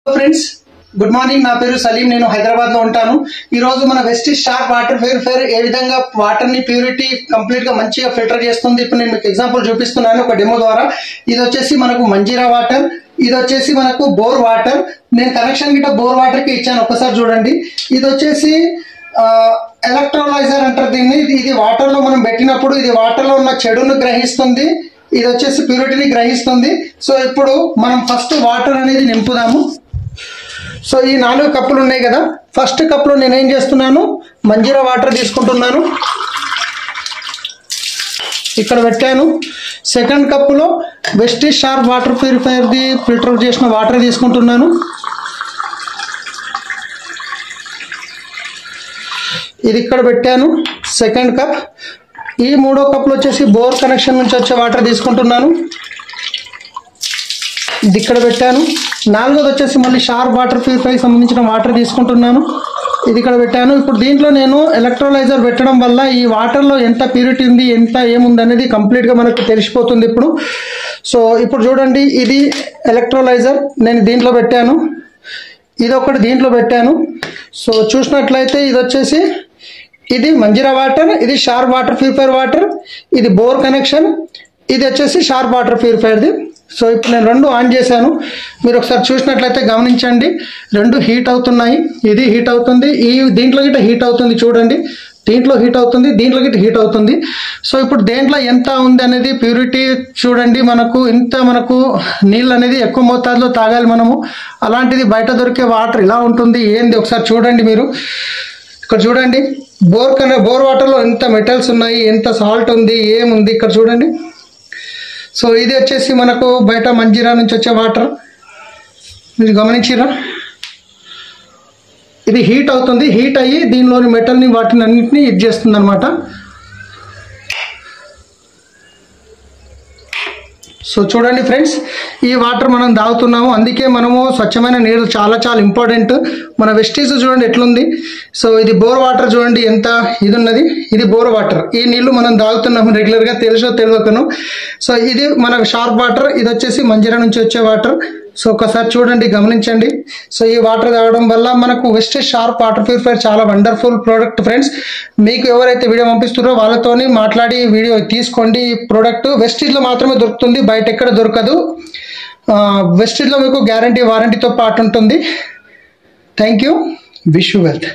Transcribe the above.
Friends good morning. నా పేరు సలీం. నేను హైదరాబాద్ లో ఉంటాను. ఈ రోజు మన వెస్టీజ్ షార్ప్ వాటర్ ప్యూరిఫైయర్ ఏ విధంగా వాటర్ ని ప్యూరిటీ కంప్లీట్ గా మంచిగా ఫిల్టర్ చేస్తుంది ఇప్పుడు నేను మీకు ఎగ్జాంపుల్ చూపిస్తున్నాను ఒక డెమో ద్వారా. ఇది వచ్చేసి మనకు మంజీరా వాటర్, ఇది వచ్చేసి మనకు బోర్ వాటర్. నేను కనెక్షన్ గిట్ట బోర్ వాటర్ కి ఇచ్చాను, ఒకసారి చూడండి. ఇది వచ్చేసి ఎలక్ట్రోలైజర్ అంటారు దీన్ని. ఇది వాటర్ లో మనం పెట్టినప్పుడు ఇది వాటర్ లో ఉన్న చెడును గ్రహిస్తుంది, ఇది వచ్చేసి ప్యూరిటీని గ్రహిస్తుంది. సో ఇప్పుడు మనం ఫస్ట్ వాటర్ అనేది నింపుదాము. సో ఈ 4 కప్పులు ఉన్నాయి కదా, ఫస్ట్ కప్లో నేనేం చేస్తున్నాను, మంజీరా వాటర్ తీసుకుంటున్నాను, ఇక్కడ పెట్టాను. సెకండ్ కప్పులో వెస్టీజ్ షార్ప్ వాటర్ ప్యూరిఫైయర్ది ఫిల్టర్ చేసిన వాటర్ తీసుకుంటున్నాను. ఇది ఇక్కడ పెట్టాను సెకండ్ కప్. ఈ 3వ కప్లో వచ్చేసి బోర్ కనెక్షన్ నుంచి వచ్చే వాటర్ తీసుకుంటున్నాను, ఇది ఇక్కడ పెట్టాను. 4వది వచ్చేసి మళ్ళీ షార్ప్ వాటర్ ప్యూరిఫైకి సంబంధించిన వాటర్ తీసుకుంటున్నాను, ఇది ఇక్కడ పెట్టాను. ఇప్పుడు దీంట్లో నేను ఎలక్ట్రోలైజర్ పెట్టడం వల్ల ఈ వాటర్లో ఎంత ప్యూరిటీ ఉంది, ఎంత ఏముంది అనేది కంప్లీట్గా మనకు తెలిసిపోతుంది ఇప్పుడు. సో ఇప్పుడు చూడండి, ఇది ఎలక్ట్రోలైజర్ నేను దీంట్లో పెట్టాను, ఇది ఒకటి దీంట్లో పెట్టాను. సో చూసినట్లయితే ఇది వచ్చేసి ఇది మంజీరా వాటర్, ఇది షార్ప్ వాటర్ ప్యూరిఫైయర్ వాటర్, ఇది బోర్ కనెక్షన్, ఇది వచ్చేసి షార్ప్ వాటర్ ప్యూరిఫైయర్ది. సో ఇప్పుడు నేను 2 ఆన్ చేశాను, మీరు ఒకసారి చూసినట్లయితే గమనించండి, 2 హీట్ అవుతున్నాయి. ఇది హీట్ అవుతుంది, ఈ దీంట్లో గిట్ట హీట్ అవుతుంది, చూడండి దీంట్లో హీట్ అవుతుంది, దీంట్లో గిట్ట హీట్ అవుతుంది. సో ఇప్పుడు దేంట్లో ఎంత ఉంది అనేది ప్యూరిటీ చూడండి. మనకు నీళ్ళు అనేది ఎక్కువ మోతాదులో తాగాలి మనము. అలాంటిది బయట దొరికే వాటర్ ఇలా ఉంటుంది ఏంది ఒకసారి చూడండి మీరు. ఇక్కడ చూడండి బోర్ వాటర్లో ఎంత మెటల్స్ ఉన్నాయి, ఎంత సాల్ట్ ఉంది, ఏముంది ఇక్కడ చూడండి. సో ఇది వచ్చేసి మనకు బయట మంజీరా నుంచి వచ్చే వాటర్, మీరు గమనించిరా, ఇది హీట్ అవుతుంది, హీట్ అయ్యి దీనిలోని మెటల్ని వాటిని అన్నింటినీ ఇది చేస్తుంది అనమాట. సో చూడండి ఫ్రెండ్స్, ఈ వాటర్ మనం తాగుతున్నాము, అందుకే మనము స్వచ్ఛమైన నీళ్ళు చాలా చాలా ఇంపార్టెంట్. మన వెస్టీజ్ చూడండి ఎట్లుంది. సో ఇది బోర్ వాటర్ చూడండి ఎంత ఇది ఉన్నది, ఇది బోర్ వాటర్. ఈ నీళ్లు మనం తాగుతున్నాము రెగ్యులర్గా, తెలుసో తెలియకను. సో ఇది మన షార్ప్ వాటర్, ఇది వచ్చేసి మంజీరా నుంచి వచ్చే వాటర్. సో ఒకసారి చూడండి గమనించండి. సో ఈ వాటర్ తాగడం వల్ల మనకు వెస్టీజ్ షార్ప్ వాటర్ ప్యూరిఫైయర్ చాలా వండర్ఫుల్ ప్రోడక్ట్ ఫ్రెండ్స్. మీకు ఎవరైతే వీడియో పంపిస్తున్నారో వాళ్ళతోని మాట్లాడి వీడియో తీసుకోండి. ఈ ప్రోడక్ట్ వెస్టీజ్లో మాత్రమే దొరుకుతుంది, బయట ఎక్కడ దొరకదు. వెస్టీజ్లో మీకు గ్యారంటీ వారంటీతో పాటు ఉంటుంది. Thank you, wish you wealth.